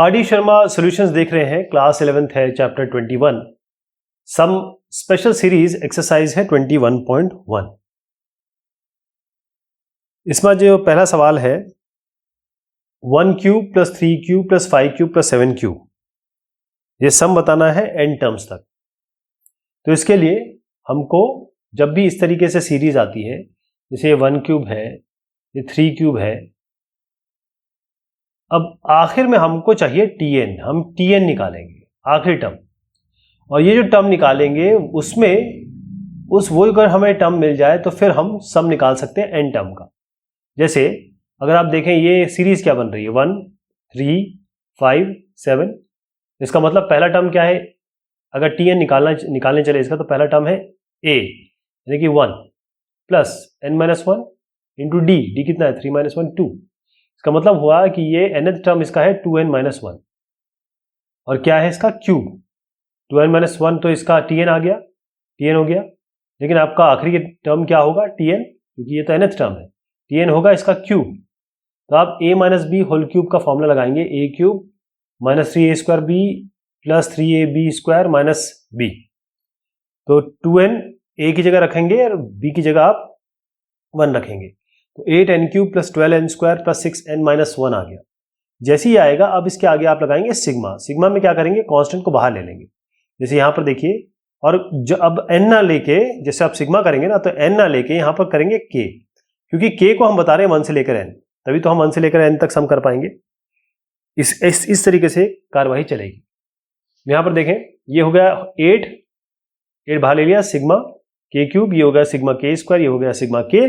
RD. Sharma solutions देख रहे हैं। क्लास 11th है, chapter 21। Some special series exercise है 21.1। इसमें जो पहला सवाल है 1 cube plus 3 cube plus 5 cube plus 7 cube, ये सम बताना है n टर्म्स तक। तो इसके लिए हमको जब भी इस तरीके से सीरीज आती है, जैसे ये 1 क्यूब है, ये 3 क्यूब है, अब आखिर में हमको चाहिए tn, हम tn निकालेंगे आखिरी टर्म। और ये जो टर्म निकालेंगे उसमें वो अगर हमें टर्म मिल जाए तो फिर हम सम निकाल सकते हैं n टर्म का। जैसे अगर आप देखें ये सीरीज क्या बन रही है 1 3 5 7, इसका मतलब पहला टर्म क्या है, अगर tn निकालने चले इसका, तो पहला टर्म है a यानी कि 1 प्लस n-1 इंटू d कितना है 3-1 2। इसका मतलब हुआ कि ये nth टर्म इसका है 2n-1 और क्या है इसका क्यूब 2n-1, तो इसका tn आ गया, tn हो गया। लेकिन आपका आखिरी टर्म क्या होगा tn, क्योंकि ये तो nth टर्म है, tn होगा इसका क्यूब। तो आप a minus b whole cube का फॉर्मूला लगाएंगे, a cube minus 3a² b plus 3ab square minus b। तो 2n a की जगह रखेंगे और b की जगह आप 1 रखेंगे, तो 8n cube plus 12n square plus 6n-1 आ गया। जैसे ही आएगा अब इसके आगे आप लगाएंगे सिग्मा। सिग्मा में क्या करेंगे, कांस्टेंट को बाहर ले लेंगे। जैसे यहाँ पर देखिए, और जो अब n ना लेके, जैसे आप सिग्मा करेंगे ना, तो n ना लेके यहाँ पर करेंगे k, क्योंकि k को हम बता रहे हैं 1 से लेकर n, तभी तो हम 1 से लेकर n तक सम कर पाएंगे। इस तरीके से कार्यवाही चलेगी। यहाँ पर देखें, ये हो गया 8 बाहर ले लिया, सिग्मा k क्यूब, ये हो गया सिग्मा k स्क्वायर, ये हो गया सिग्मा k।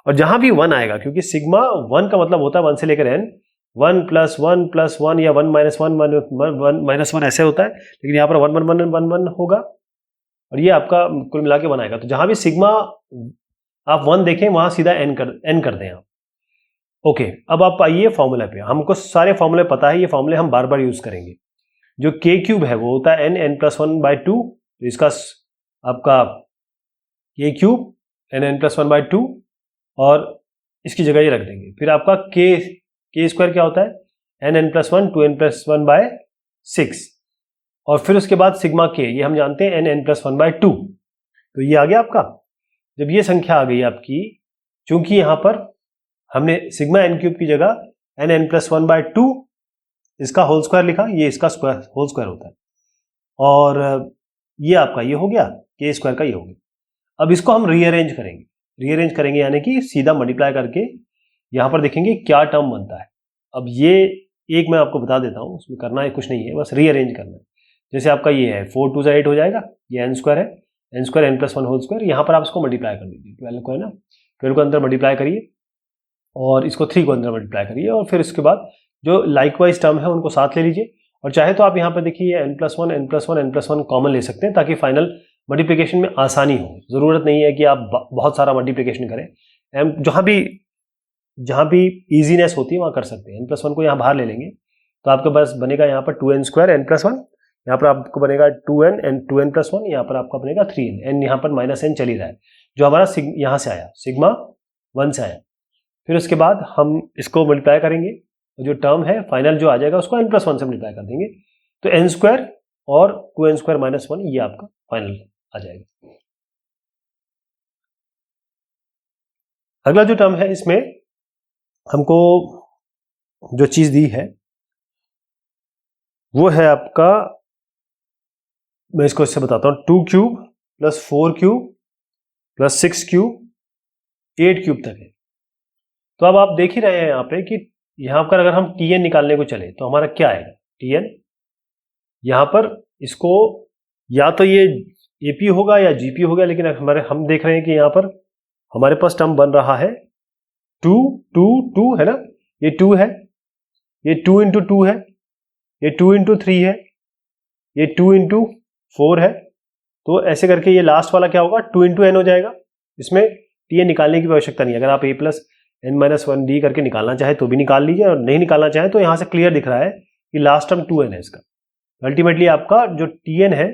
और जहां भी 1 आएगा, क्योंकि सिग्मा 1 का मतलब होता है 1 से लेकर n, 1 प्लस 1 प्लस 1 या 1-1 ऐसे होता है, लेकिन यहाँ पर 1-1 होगा और ये आपका कुल मिला के 1 आएगा। तो जहां भी सिग्मा आप 1 देखें वहां सीधा n कर दें आप। ओके, अब आप आइए फॉर्मूला पे। हमको सारे फॉर्मूले पता है, ये फॉर्मूले हम बार बार यूज करेंगे। जो k क्यूब है वो होता है n+1/2, तो इसका आपका k क्यूब n+1/2 और इसकी जगह ये रख देंगे। फिर आपका k स्क्वायर क्या होता है n+1 2n+1/6, और फिर उसके बाद सिग्मा k, ये हम जानते हैं n+1/2। तो ये आ गया आपका। जब ये संख्या आ गई आपकी, चूंकि यहां पर हमने सिग्मा n क्यूब की जगह n+1/2 इसका होल स्क्वायर लिखा, ये इसका होल स्क्वायर होता है, और ये आपका ये हो गया k स्क्वायर का, ये हो गया। अब इसको हम रीअरेंज करेंगे यानी कि सीधा मल्टीप्लाई करके यहां पर देखेंगे क्या टर्म बनता है। अब ये एक मैं आपको बता देता हूं, उसमें करना है कुछ नहीं है, बस रीअरेंज करना है। जैसे आपका ये है 4 2 8 हो जाएगा, ये n स्क्वायर है, n square n+1 whole square, यहां पर आप इसको मल्टीप्लाई कर दीजिए। 12 को है ना, 12 को अंदर मल्टीप्लाई करिए और इसको 3 को अंदर मल्टीप्लाई करिए, और फिर उसके बाद जो लाइकवाइज टर्म है उनको साथ ले लीजिए। और चाहे तो आप यहाँ पर देखिए n+1 कॉमन ले सकते हैं, ताकि फाइनल मल्टीप्लिकेशन में आसानी हो। जरूरत नहीं है कि आप बहुत सारा मल्टीप्लिकेशन करें, जहां भी इजीनेस होती है वहां कर सकते हैं। n+1 को यहाँ बाहर ले लेंगे, तो आपके पास बनेगा यहाँ पर 2n स्क्वायर n+1, यहाँ पर आपको बनेगा 2n+1, यहाँ पर आपका बनेगा 3n, n यहाँ पर -n चल ही रहा है, जो हमारा यहाँ से आया सिग्मा 1 से आया। फिर उसके बाद हम इसको मल्टीप्लाई करेंगे, जो टर्म है फाइनल जो आ जाएगा उसको n+1 से मल्टीप्लाई कर देंगे, तो n स्क्वायर और 2n स्क्वायर -1, ये आपका फाइनल आ जाएगा। अगला जो टर्म है, इसमें हमको जो चीज दी है वो है आपका, मैं इसको इससे बताता हूं, 2 cube plus 4 cube plus 6 cube 8 cube तक है। तो अब आप देख ही रहे हैं यहाँ पे कि यहाँ पर अगर हम tn निकालने को चले तो हमारा क्या आएगा, tn यहाँ पर इसको या तो ये ap होगा या gp होगा, लेकिन हम देख रहे हैं कि यहाँ पर हमारे पास टर्म बन रहा है 2 2 2 है ना, ये 2 है, ये 2 इंटू 2 है, ये 2 इंटू 3 है, ये 2 इंटू 4 है। तो ऐसे करके ये लास्ट वाला क्या होगा 2 इंटू n हो जाएगा। इसमें tn निकालने की आवश्यकता नहीं है। अगर आप a प्लस n-1d करके निकालना चाहे तो भी निकाल लीजिए, और नहीं निकालना चाहे तो यहाँ से क्लियर दिख रहा है कि लास्ट टर्म 2n है इसका। अल्टीमेटली आपका जो tn है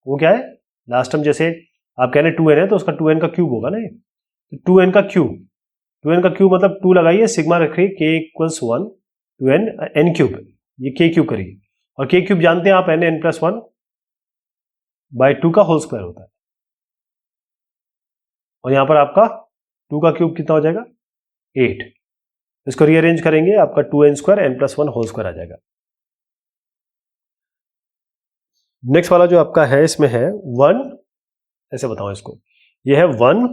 वो क्या है, लास्ट टर्म जैसे आप कह रहे हैं 2n है तो उसका 2n का क्यूब होगा ना, तो 2n का क्यूब मतलब 2 लगाइए, सिग्मा रखिए k = 1 2n n क्यूब, ये k क्यूब करिए, और k क्यूब जानते हैं आप n+1/2 का होल स्क्वायर होता है, और यहां पर आपका 2 का क्यूब कितना हो जाएगा 8। इसको रीअरेंज करेंगे, आपका 2n² n+1 होल स्क्वायर आ जाएगा। नेक्स्ट वाला जो आपका है इसमें है 1, ऐसे बताऊं इसको, ये है 1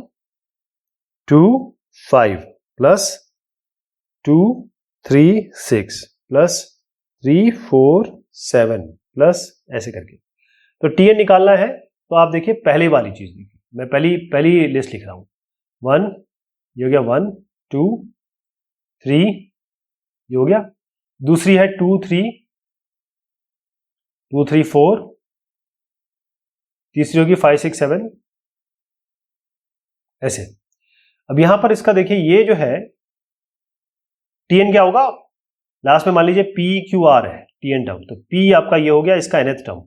2 5 प्लस 2 3 6 प्लस 3 4 7 प्लस ऐसे करके। तो टीएन निकालना है तो आप देखिए पहली वाली चीज देखिए, मैं पहली लिस्ट लिख रहा हूं। 1 ये हो गया 1 2 3 ये हो गया, दूसरी है 2 3 4, तीसरी होगी 5 6 7 ऐसे। अब यहां पर इसका देखिए ये जो है टीएन क्या होगा, लास्ट में मान लीजिए पी क्यू आर है टीएन टर्म, तो पी आपका ये हो गया इसका nth टर्म,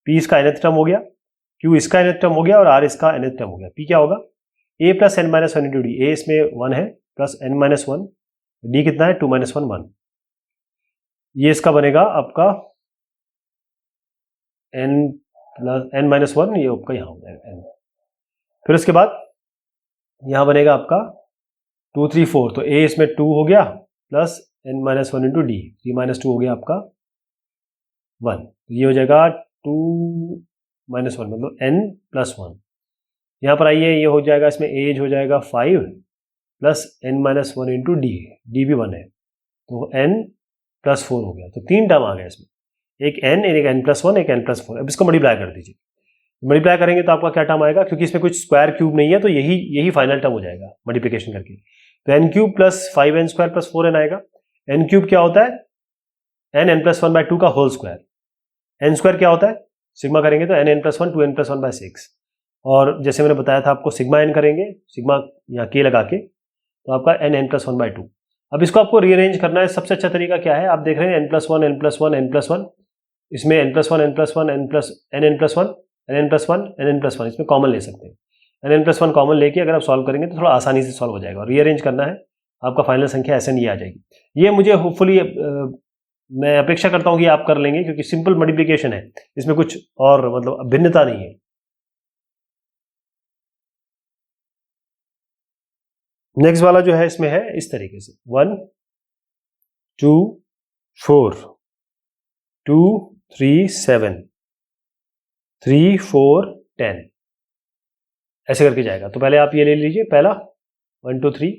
पी इसका nth टर्म हो गया, क्यू इसका nth टर्म हो गया और आर इसका nth टर्म हो गया। पी क्या होगा a plus n minus 1 into D, A इसमें 1 है प्लस n माइनस 1, डी कितना है 2 माइनस 1 1, ये इसका बनेगा आपका n प्लस n माइनस 1, ये आपका यहाँ हो जाएगा n। फिर उसके बाद यहाँ बनेगा आपका 2 3 4, तो a इसमें 2 हो गया plus n minus 1 into D, 3 minus 2 हो गया आपका 1, तो ये हो जाएगा 2 माइनस 1 मतलब n प्लस 1। यहाँ पर आइए ये हो जाएगा, इसमें एज हो जाएगा 5 plus n minus 1 into D, D भी 1 है तो n प्लस 4 हो गया, तो 3 टर्म आ गया इसमें, एक n एक n प्लस 1 एक n प्लस 4। अब इसको मल्टीप्लाई कर दीजिए, मल्टीप्लाई करेंगे तो आपका क्या टर्म आएगा, क्योंकि इसमें कुछ स्क्वायर क्यूब नहीं है तो यही फाइनल टर्म हो जाएगा मल्टीप्लिकेशन करके, तो n cube plus 5n² plus 4n आएगा। n क्यूब क्या होता है n+1/2 का होल स्क्वायर, n स्क्वायर क्या होता है सिग्मा करेंगे तो n+1 2n+1/6, और जैसे मैंने बताया था आपको सिग्मा n करेंगे, सिग्मा यहाँ k लगा के, तो आपका n+1/2। अब इसको आपको रीअरेंज करना है, सबसे अच्छा तरीका क्या है, आप देख रहे हैं n+1 n+1 n+1, इसमें n+1 n+1 n+1 इसमें कॉमन ले सकते हैं, n+1 कॉमन लेके अगर आप सॉल्व करेंगे तो थोड़ा आसानी से सॉल्व हो जाएगा। रीअरेंज करना है, आपका फाइनल संख्या ऐसे नहीं आ जाएगी। ये मुझे होपफुली मैं अपेक्षा करता हूं कि आप कर लेंगे, क्योंकि सिंपल मल्टीप्लिकेशन है, इसमें कुछ और मतलब भिन्नता नहीं है। नेक्स्ट वाला जो है इसमें है इस तरीके से 1 2 4 2 3 7 3 4 10 ऐसे करके जाएगा। तो पहले आप ये ले लीजिए, पहला 1 2 3,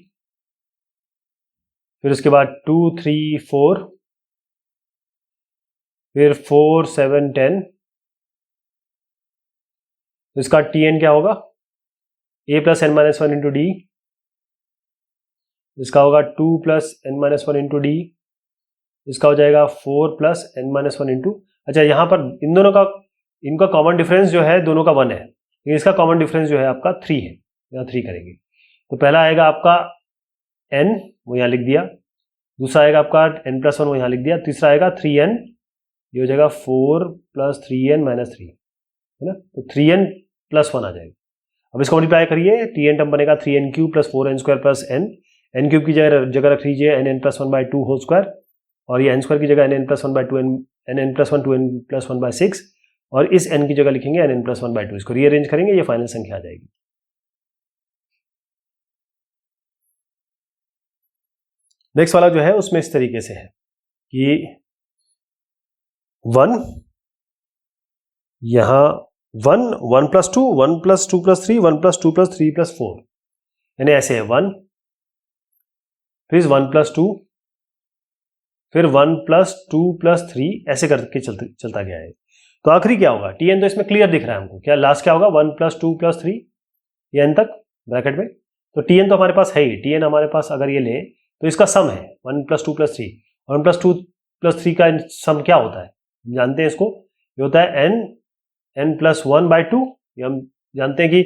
फिर उसके बाद 2 3 4, फिर 4 7 10, तो इसका टीएन क्या होगा a plus n minus 1 into D, इसका होगा 2 plus n minus 1 into D, इसका हो जाएगा 4 प्लस n माइनस 1 इंटू, अच्छा यहाँ पर इन दोनों का इनका कॉमन डिफरेंस जो है दोनों का 1 है, लेकिन इसका कॉमन डिफरेंस जो है आपका 3 है, यहाँ 3 करेंगे तो पहला आएगा आपका n, वो यहाँ लिख दिया, दूसरा आएगा आपका n+1 वो यहाँ लिख दिया, तीसरा आएगा 3n, ये हो जाएगा 4 प्लस 3n माइनस 3 है ना, तो 3n प्लस 1 आ जाएगा। अब इसको मल्टीप्लाई करिए, टीएन टर्म बनेगा 3n cube plus 4n² plus n cube की जगह रख लीजिए n+1/2 होल स्क्वायर, और ये n स्क्वायर की जगह n+1/2 n+1 2n+1/6, और इस n की जगह लिखेंगे n+1/2, इसको रीअरेंज करेंगे, ये फाइनल संख्या आ जाएगी। नेक्स्ट वाला जो है उसमें इस तरीके से है कि 1 यहां 1 1 plus 2 1 plus 2 plus 3 1 plus 2 plus 3 plus 4, यानी ऐसे है 1 फिर 1 प्लस 2 फिर 1 प्लस 2 प्लस 3 ऐसे करके चलता गया है। तो आखिरी क्या होगा, टीएन तो इसमें क्लियर दिख रहा है हमको, क्या लास्ट क्या होगा 1 प्लस 2 प्लस 3 ये एन तक ब्रैकेट में, तो टीएन तो हमारे पास है ही, टीएन हमारे पास अगर ये ले तो इसका सम है 1 प्लस 2 प्लस 3, 1 प्लस 2 प्लस 3 का सम क्या होता है जानते हैं इसको, ये होता है n+1/2, ये हम जानते हैं कि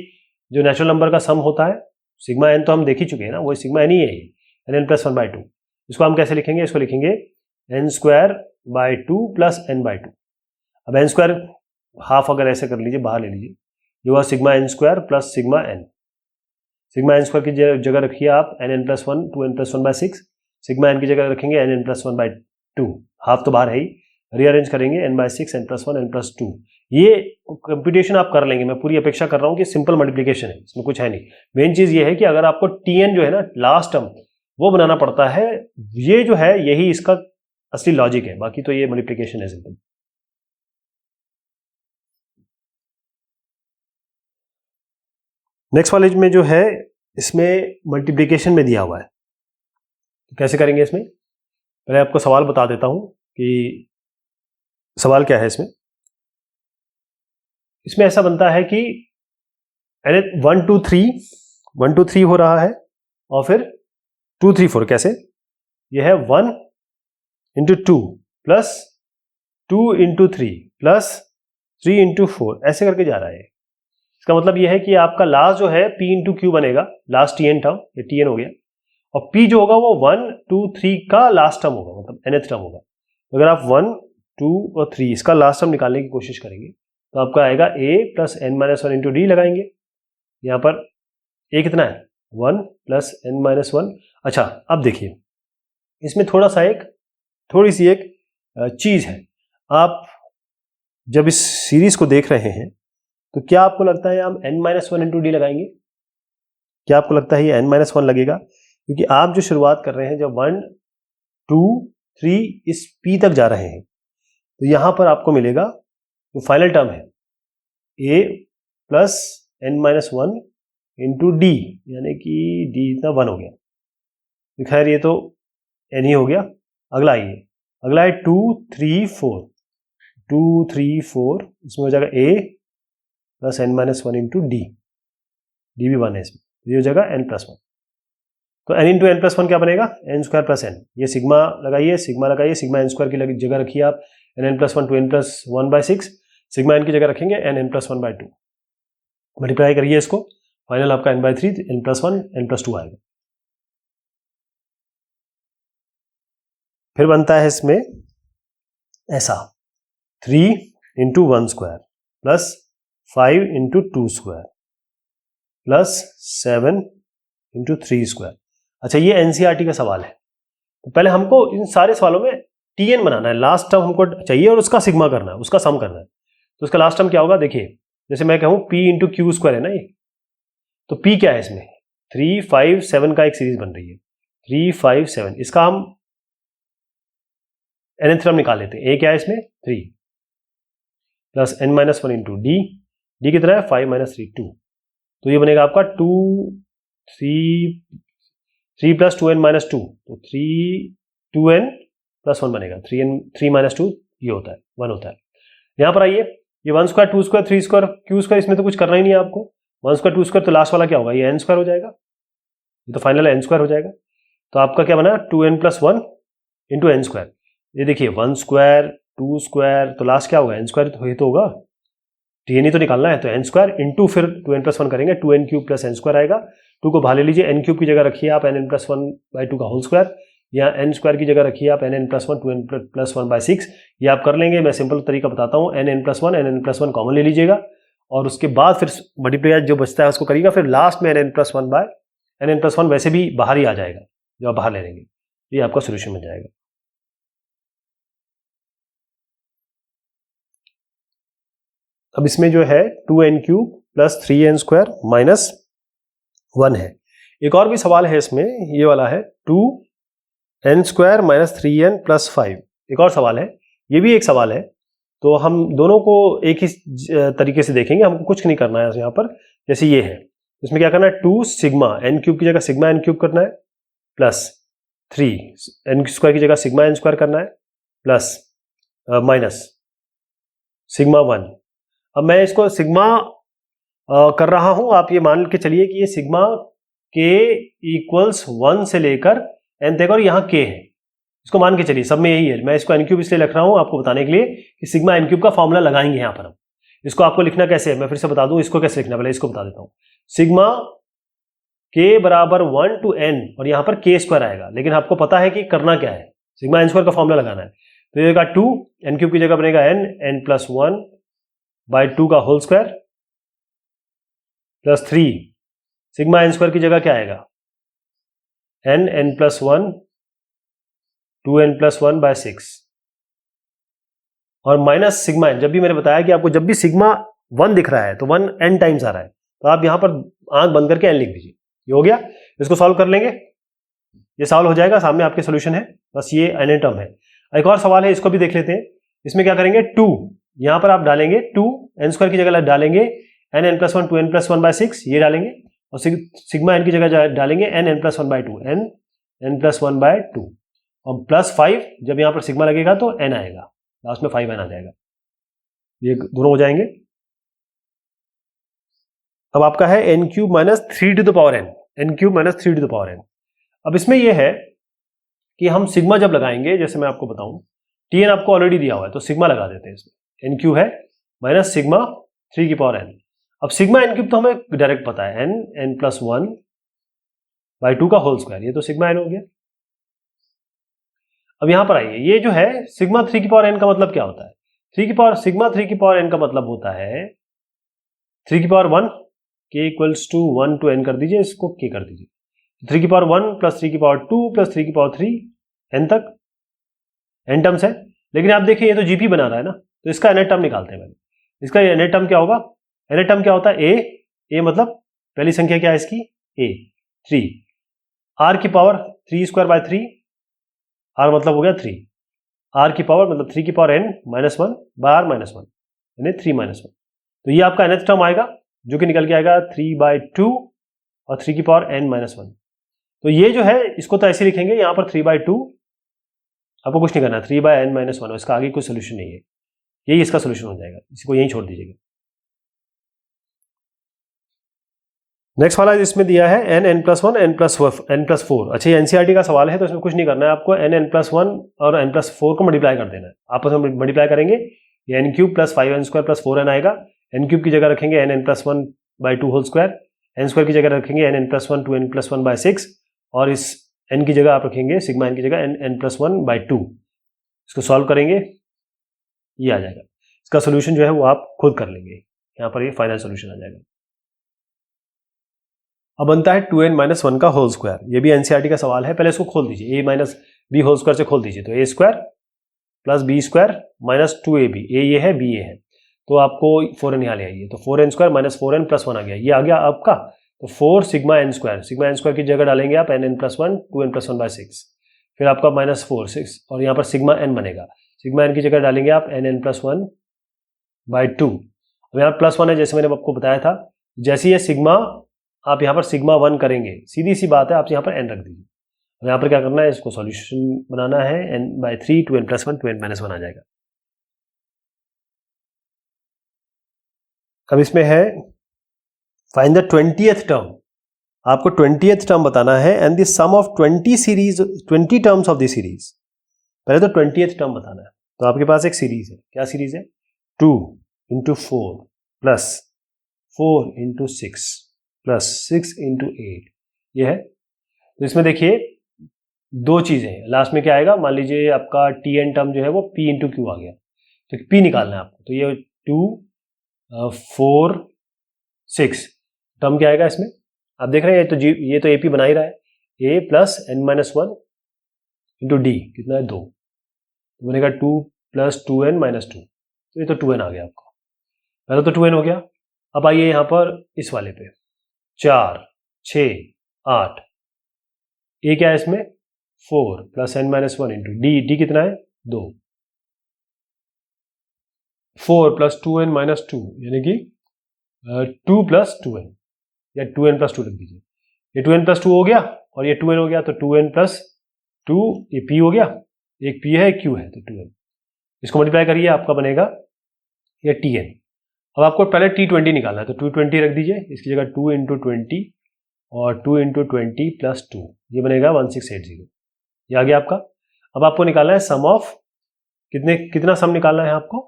जो नेचुरल नंबर का सम होता है सिग्मा n तो हम देख ही चुके हैं ना, वो सिग्मा n ही है n+1/2। इसको हम कैसे लिखेंगे, इसको लिखेंगे n²/2 प्लस n/2। अब n² हाफ अगर ऐसे कर लीजिए, बाहर ले लीजिए, ये हुआ sigma n² plus sigma n, sigma n² की जगह रखिए आप nn+1 2n+1/6, सिग्मा n की जगह रखेंगे nn+1/2, हाफ तो बाहर है ही, रीअरेंज करेंगे n/6 n+1 n+2। ये कंप्यूटेशन आप कर लेंगे, मैं पूरी अपेक्षा कर रहा हूँ कि सिंपल मल्टीप्लिकेशन है, इसमें कुछ है नहीं। मेन चीज़ ये है कि अगर आपको tn जो है ना लास्ट टर्म वो बनाना पड़ता है, ये जो है यही इसका असली लॉजिक है, बाकी तो ये मल्टीप्लिकेशन है सिंपल। नेक्स्ट वाले में जो है इसमें मल्टीप्लिकेशन में दिया हुआ है, तो कैसे करेंगे इसमें, पहले आपको सवाल बता देता हूं कि सवाल क्या है इसमें। इसमें ऐसा बनता है कि 1 2 3 हो रहा है और फिर 2 3 4, कैसे, यह है 1 × 2 प्लस 2 × 3 प्लस 3 × 4, ऐसे करके जा रहा है। इसका मतलब यह है कि आपका लास्ट जो है p × q बनेगा, लास्ट tn टर्म, ये tn हो गया, और p जो होगा वो 1 2 3 का लास्ट टर्म होगा, मतलब nth टर्म होगा। अगर आप 1 2 और 3 इसका लास्ट टर्म निकालने की कोशिश करेंगे तो आपका आएगा a + n-1 × d लगाएंगे। यहाँ पर a कितना है, 1 + n-1। अच्छा, अब देखिए इसमें थोड़ी सी एक चीज है। आप जब इस सीरीज को देख रहे हैं तो क्या आपको लगता है हम n-1 × d लगाएंगे? क्या आपको लगता है ये n-1 लगेगा? क्योंकि आप जो शुरुआत कर रहे हैं जब 1 2 3 इस p तक जा रहे हैं, तो यहां पर आपको मिलेगा जो फाइनल टर्म है a + n-1 × d, यानी कि d इतना 1 हो गया। तो खैर ये तो n ही हो गया। अगला है 2 3 4, 2 3 4, इसमें हो जाएगा a + n-1 × d, d भी 1 है इसमें, ये हो जाएगा n+1। तो n × n+1 क्या बनेगा, n² + n। ये सिग्मा लगाइए, सिग्मा n² की जगह रखिए आप n+1 2n+1/6, सिग्मा n की जगह रखेंगे n+1/2, मल्टीप्लाई करिए इसको, फाइनल आपका n/3 n+1 n+2 आएगा। फिर बनता है इसमें ऐसा 3 × 1² प्लस 5 × 2² प्लस 7 × 3²। अच्छा, ये एनसीईआरटी का सवाल है, तो पहले हमको इन सारे सवालों में टीएन बनाना है, लास्ट टर्म हमको चाहिए और उसका सिग्मा करना है, उसका सम करना है। तो उसका लास्ट टर्म क्या होगा, देखिए जैसे मैं कहूँ p × q² है ना ये, तो p क्या है इसमें 3 5 7 का एक सीरीज बन रही है, 3 5 7, इसका हम nth टर्म निकाल लेते हैं। a क्या है इसमें 3 प्लस n-1 × d, d कितना है 5 - 3 2, तो ये बनेगा आपका 2 3 + 2n - 2, तो 2n + 1 बनेगा, 3 - 2 ये होता है 1 होता है। यहाँ पर आइए, ये 1² 2² 3² q², इसमें तो कुछ करना ही नहीं है आपको, 1² 2², तो लास्ट वाला क्या होगा, ये n² हो जाएगा, ये तो फाइनल n² हो जाएगा। तो आपका क्या बना 2n + 1 × n²। ये देखिए 1² 2², तो लास्ट क्या होगा n² तो ये तो होगा, tn ही तो निकालना है, तो n² इंटू फिर 2n + 1 करेंगे, 2n³ + n² आएगा। 2 को बाहर ले लीजिए, n³ की जगह रखिए आप nn + 1/2 का होल स्क्वायर, या n² की जगह रखिए आप nn + 1 2n + 1/6। ये आप कर लेंगे, मैं सिंपल तरीका बताता हूँ, nn + 1 कॉमन ले लीजिएगा और उसके बाद फिर मल्टीप्लाई जो बचता है उसको करिएगा, फिर लास्ट में nn + 1 वैसे भी बाहर ही आ जाएगा, जो आप बाहर ले लेंगे, ये आपका सोल्यूशन मिल जाएगा। अब इसमें जो है 2n³ + 3n² - 1 है। एक और भी सवाल है इसमें, ये वाला है 2n² - 3n + 5, एक और सवाल है, ये भी एक सवाल है। तो हम दोनों को एक ही तरीके से देखेंगे, हमको कुछ नहीं करना है यहाँ पर। जैसे ये है, इसमें क्या करना है 2 सिग्मा n³ की जगह सिग्मा n³ करना है, प्लस 3 n² की जगह सिग्मा n² करना है, प्लस माइनस सिग्मा 1। अब मैं इसको सिग्मा कर रहा हूं, आप ये मान के चलिए कि ये सिग्मा k = 1 से लेकर n तक, और यहाँ k है, इसको मान के चलिए सब में यही है। मैं इसको n³ इसलिए लिख रहा हूं आपको बताने के लिए कि सिग्मा n³ का फॉर्मूला लगाएंगे यहाँ पर हम। इसको आपको लिखना कैसे है मैं फिर से बता दूं, इसको कैसे लिखना, पहले इसको बता देता हूं। सिग्मा k = 1 to n और यहाँ पर k² आएगा, लेकिन आपको पता है कि करना क्या है, सिग्मा n² का फॉर्मूला लगाना है। तो ये 2 n³ की जगह बनेगा n + 1/2 का whole square, plus 3 sigma n² की जगह क्या आएगा n + 1 2n + 1/6, और माइनस सिग्मा एन। जब भी मैंने बताया कि आपको जब भी सिग्मा 1 दिख रहा है तो 1 n टाइम्स आ रहा है, तो आप यहां पर आंख बंद करके n लिख दीजिए। ये हो गया, इसको सॉल्व कर लेंगे, ये सॉल्व हो जाएगा, सामने आपके सोल्यूशन है, बस ये n टर्म है। एक और सवाल है, इसको भी देख लेते हैं। इसमें क्या करेंगे, 2 यहां पर आप डालेंगे, 2 n स्क्वायर की जगह डालेंगे n plus 1 2n plus 1 bye 6 ये डालेंगे, और सिग्मा n की जगह डालेंगे n plus 1 by 2 n plus 1 by 2, और प्लस 5 जब यहां पर सिग्मा लगेगा तो n आएगा, लास्ट में 5n आ जाएगा, ये दोनों हो जाएंगे। अब आपका है n cube minus 3 to the power n, n cube minus 3 to the power n। अब इसमें यह है कि हम सिग्मा जब लगाएंगे, जैसे मैं आपको बताऊं, tn आपको ऑलरेडी दिया हुआ है तो सिग्मा लगा देते हैं इसमें, n क्यूब है माइनस सिग्मा 3 की पावर n। अब सिग्मा n क्यूब तो हमें डायरेक्ट पता है, n प्लस 1 बाई 2 का होल स्क्वायर, ये तो सिग्मा n हो गया। अब यहां पर आइए, ये जो है सिग्मा 3 की पावर n का मतलब क्या होता है, सिग्मा 3 की पावर n का मतलब होता है 3 की power 1 k equals to 1 to n कर दीजिए, इसको k कर दीजिए, 3 की पावर 1 प्लस 3 की पावर 2 प्लस 3 की पावर 3 n तक n टर्म्स है। लेकिन आप देखिए ये तो जीपी बना रहा है ना, तो इसका n टर्म निकालते हैं पहले। इसका n टर्म क्या होगा, n टर्म क्या होता है, a मतलब पहली संख्या क्या है इसकी, a 3, r की पावर 3 स्क्वायर बाय 3, r मतलब हो गया 3, r की पावर मतलब 3 की power n minus 1 by r minus 1 यानी 3 माइनस 1, तो ये आपका nth टर्म आएगा जो कि निकल के आएगा 3 बाय 2 और 3 की पावर n माइनस 1। तो ये जो है इसको तो ऐसे लिखेंगे, यहां पर 3 बाय 2, आपको कुछ नहीं करना, 3 बाय n माइनस 1, इसका आगे कोई सोल्यूशन नहीं है, यही इसका सोल्यूशन हो जाएगा, इसको यहीं छोड़ दीजिएगा। नेक्स्ट वाला इसमें दिया है n प्लस 1 n प्लस 4। अच्छा, ये एनसीईआरटी का सवाल है तो इसमें कुछ नहीं करना है आपको, n प्लस 1 और n प्लस 4 को मल्टीप्लाई कर देना है, आपस में मल्टीप्लाई करेंगे, ये n cube plus 5n square plus 4n आएगा, n क्यूब की जगह रखेंगे n plus 1 by 2 whole square, n square की जगह रखेंगे n plus 1 2n plus 1 by 6, और इस n की जगह आप रखेंगे सिग्मा n की जगह n प्लस 1 बाई 2। इसको सॉल्व करेंगे, ये आ जाएगा, इसका सोल्यूशन जो है वो आप खुद कर लेंगे, यहाँ पर ये फाइनल सोल्यूशन आ जाएगा। अब बनता है 2n माइनस 1 का होल स्क्वायर, ये भी एनसीईआरटी का सवाल है, पहले इसको खोल दीजिए, a minus b whole square से खोल दीजिए, तो a square plus b square minus 2ab, a ये है b ये है, तो आपको 4n यहाँ ले आइए, तो 4n square minus 4n plus 1 आ गया, ये आ गया आपका, तो 4 सिग्मा n स्क्वायर की जगह डालेंगे आप n plus 1 2n plus 1 bye 6, फिर आपका माइनस 4 6 और यहाँ पर सिग्मा n बनेगा, सिग्मा n की जगह डालेंगे आप n प्लस 1 बाय 2। अब यहाँ प्लस 1 है, जैसे मैंने आपको बताया था, जैसे ये सिग्मा आप यहाँ पर सिग्मा 1 करेंगे, सीधी सी बात है, आप यहाँ पर n रख दीजिए, यहाँ पर क्या करना है, इसको सॉल्यूशन बनाना है, n by 3 2n plus 1 2n minus 1 आ जाएगा। अब इसमें है फाइंड द 20th टर्म, आपको 20th टर्म बताना है, and the sum of 20 terms of the series. पहले तो 20th टर्म बताना है, तो आपके पास एक सीरीज है, क्या सीरीज है, 2 into 4 plus 4 into 6 plus 6 into 8, ये है। तो इसमें देखिए दो चीजें हैं, लास्ट में क्या आएगा, मान लीजिए आपका tn टर्म जो है वो p इंटू क्यू आ गया, तो p निकालना है आपको, तो ये 2 4 6 टर्म क्या आएगा इसमें, आप देख रहे हैं ये तो AP बना ही रहा है, a plus n minus 1 into D कितना है 2, तो बनेगा 2 प्लस 2n माइनस 2, तो ये तो 2n आ गया आपका, पहले तो 2n हो गया। अब आइए यहाँ पर इस वाले पे 4 6 8, ये क्या है इसमें 4 plus n minus 1 into D कितना है 2, 4 प्लस 2n माइनस 2 यानी कि 2 प्लस 2n या 2n प्लस 2 रख दीजिए, ये 2n प्लस 2 हो गया और ये 2n हो गया, तो 2n प्लस 2 ये p हो गया, एक p है एक q है, तो 2n, इसको मल्टीप्लाई करिए, आपका बनेगा ये tn। अब आपको पहले t20 निकालना है, तो 220 रख दीजिए, इसकी जगह 2 इंटू 20 और 2 इंटू 20 प्लस 2, ये बनेगा 1680, ये आ गया आपका। अब आपको निकालना है सम ऑफ कितना सम निकालना है आपको,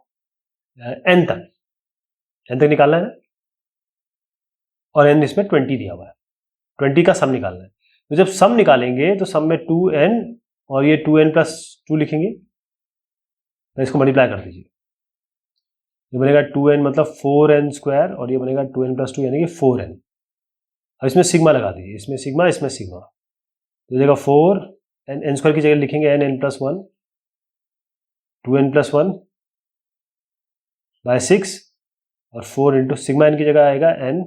n तक निकालना है ना, और n इसमें 20 दिया हुआ है, 20 का सम निकालना है। तो जब सम निकालेंगे तो सम में 2n और ये 2n प्लस 2 लिखेंगे, तो इसको मल्टीप्लाई कर दीजिए, ये बनेगा 2n मतलब 4n स्क्वायर और ये बनेगा 2n प्लस 2 यानी कि 4n। अब इसमें सिग्मा लगा दीजिए, इसमें सिग्मा तो देगा 4 n स्क्वायर की जगह लिखेंगे n plus 1 2n plus 1 bye 6 और 4 इंटू सिग्मा एन की जगह आएगा n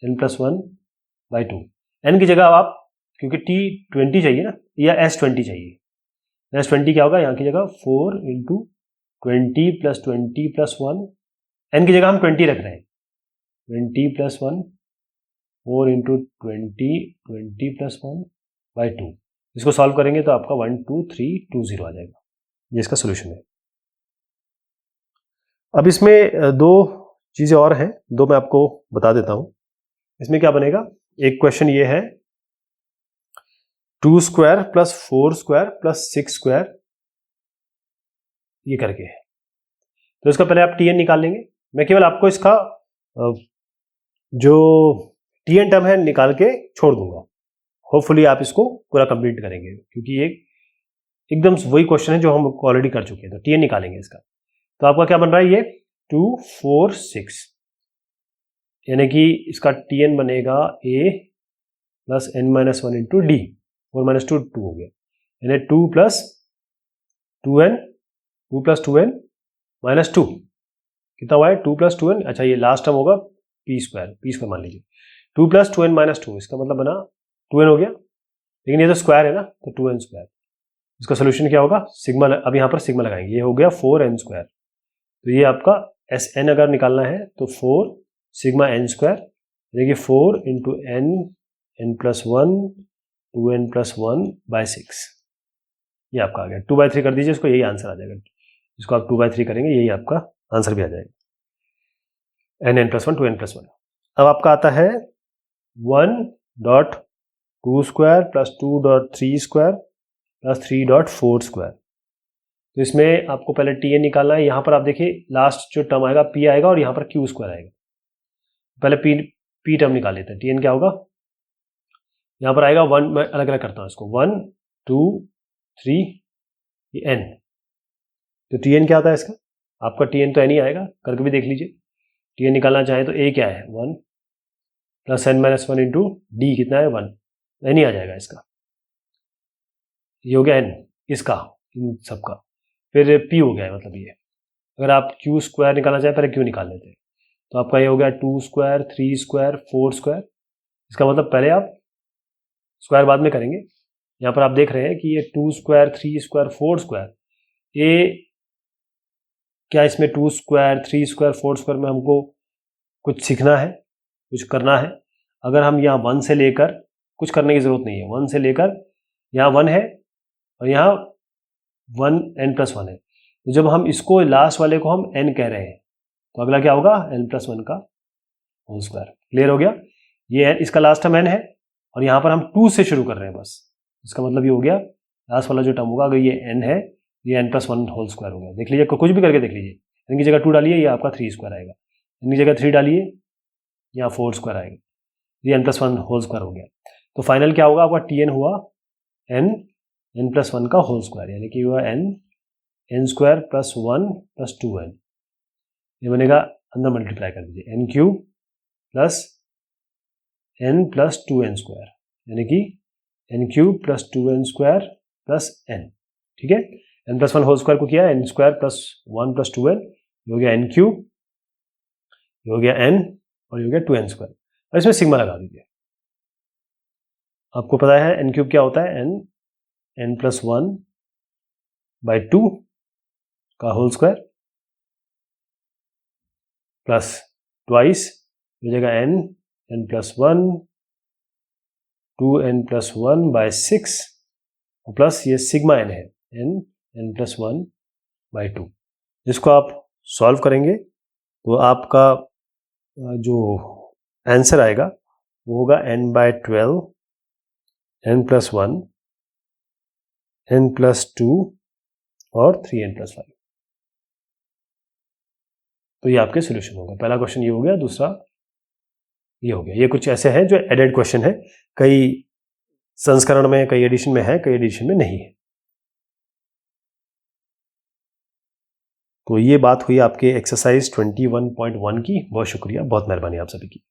n+1/2। n की जगह आप, क्योंकि t 20 चाहिए ना, या s20 चाहिए, s20 क्या होगा यहाँ की जगह 4 इंटू 20 + 20 + 1, n की जगह हम 20 रख रहे हैं, 20 + 1, 4 इंटू 20 + 1/2। इसको सॉल्व करेंगे तो आपका 12320 आ जाएगा। ये इसका सोल्यूशन है। अब इसमें दो चीज़ें और हैं, दो मैं आपको बता देता हूँ। इसमें क्या बनेगा, एक क्वेश्चन ये है 2² + 4² + 6², ये करके है। तो इसका पहले आप tn निकाल लेंगे। मैं केवल आपको इसका जो tn टर्म है निकाल के छोड़ दूंगा। होपफुली आप इसको पूरा कंप्लीट करेंगे, क्योंकि ये एकदम वही क्वेश्चन है जो हम ऑलरेडी कर चुके हैं। तो tn निकालेंगे इसका, तो आपका क्या बन रहा है, ये 2 4 6, यानी कि इसका tn बनेगा a + n-1 इंटू d, 4 - 2 2 हो गया, यानी 2 + 2n -2 कितना हुआ है, 2 + 2n। अच्छा, ये लास्ट टर्म होगा p² मान लीजिए, 2 + 2n - 2, इसका मतलब बना 2n हो गया, लेकिन ये तो स्क्वायर है ना, तो 2n²। इसका सोल्यूशन क्या होगा, सिग्मा, अब यहाँ पर सिग्मा लगाएंगे, ये हो गया 4n²। तो ये आपका Sn अगर निकालना है तो 4 सिग्मा n², यानी कि 4 इंटू n n+1 2n+1/6, ये आपका आ गया। 2/3 कर दीजिए इसको, यही आंसर आ जाएगा। इसको आप 2/3 करेंगे, यही आपका आंसर भी आ जाएगा, n+1 2n+1। अब आपका आता है 1.2² + 2.3² + 3.4²। तो इसमें आपको पहले tn निकालना है। यहाँ पर आप देखिए लास्ट जो टर्म आएगा p आएगा और यहाँ पर q² आएगा। पहले p टर्म निकाल लेते हैं। tn क्या होगा, यहाँ पर आएगा 1, मैं अलग अलग करता हूँ इसको, 1 2 3 ये n। तो tn क्या आता है इसका, आपका tn तो n ही आएगा, करके भी देख लीजिए। tn निकालना चाहें तो a क्या है, 1 + n-1 इंटू d कितना है, 1, n ही आ जाएगा इसका। ये हो गया n इसका, इन सबका। फिर p हो गया है, मतलब ये अगर आप q² निकालना चाहें, पहले q निकाल लेते हैं। तो आपका ये हो गया 2², 3², 4²। इसका मतलब पहले आप स्क्वायर बाद में करेंगे। यहाँ पर आप देख रहे हैं कि ये 2², 3², 4², ये क्या, इसमें 2², 3², 4² में हमको कुछ सीखना है, कुछ करना है। अगर हम यहाँ 1 से लेकर, कुछ करने की ज़रूरत नहीं है, 1 से लेकर यहाँ 1 है और यहाँ 1n+1 है। तो जब हम इसको लास्ट वाले को हम n कह रहे हैं, तो अगला क्या होगा, n+1 का होल स्क्वायर। क्लियर हो गया, ये n, इसका लास्ट टर्म n है और यहाँ पर हम 2 से शुरू कर रहे हैं बस। इसका मतलब ये हो गया लास्ट वाला जो टर्म होगा, अगर ये n है, ये n+1 होल स्क्वायर हो गया। देख लीजिए, कुछ भी करके देख लीजिए। n की जगह 2 डालिए, ये आपका 3² आएगा। n की जगह 3 डालिए, यहाँ 4² आएगा। ये n+1 होल स्क्वायर हो गया। तो फाइनल क्या होगा, आपका tn हुआ n+1 का होल स्क्वायर, यानी कि हुआ n² + 1 + 2n। ये बनेगा, अंदर मल्टीप्लाई कर दीजिए, n³ + n + 2n², यानी कि n³ + 2n² + n। ठीक है, n+1 होल स्क्वायर को किया, n² + 1 + 2n, ये हो गया n³, ये हो गया n और ये हो गया 2n²। और इसमें सिग्मा लगा दीजिए। आपको पता है n³ क्या होता है, n+1/2 का होल स्क्वायर प्लस ट्वाइस हो जाएगा n+1 2n+1/6 प्लस ये सिग्मा n है, n+1/2। जिसको आप सॉल्व करेंगे तो आपका जो आंसर आएगा वो होगा n/12, n+1, n+2 और 3n+5। तो ये आपके सोल्यूशन होगा। पहला क्वेश्चन ये हो गया, दूसरा ये हो गया। ये कुछ ऐसे हैं जो एडेड क्वेश्चन है, कई संस्करण में, कई एडिशन में है, कई एडिशन में नहीं है। तो ये बात हुई आपके एक्सरसाइज 21.1 की। बहुत शुक्रिया, बहुत मेहरबानी आप सभी की।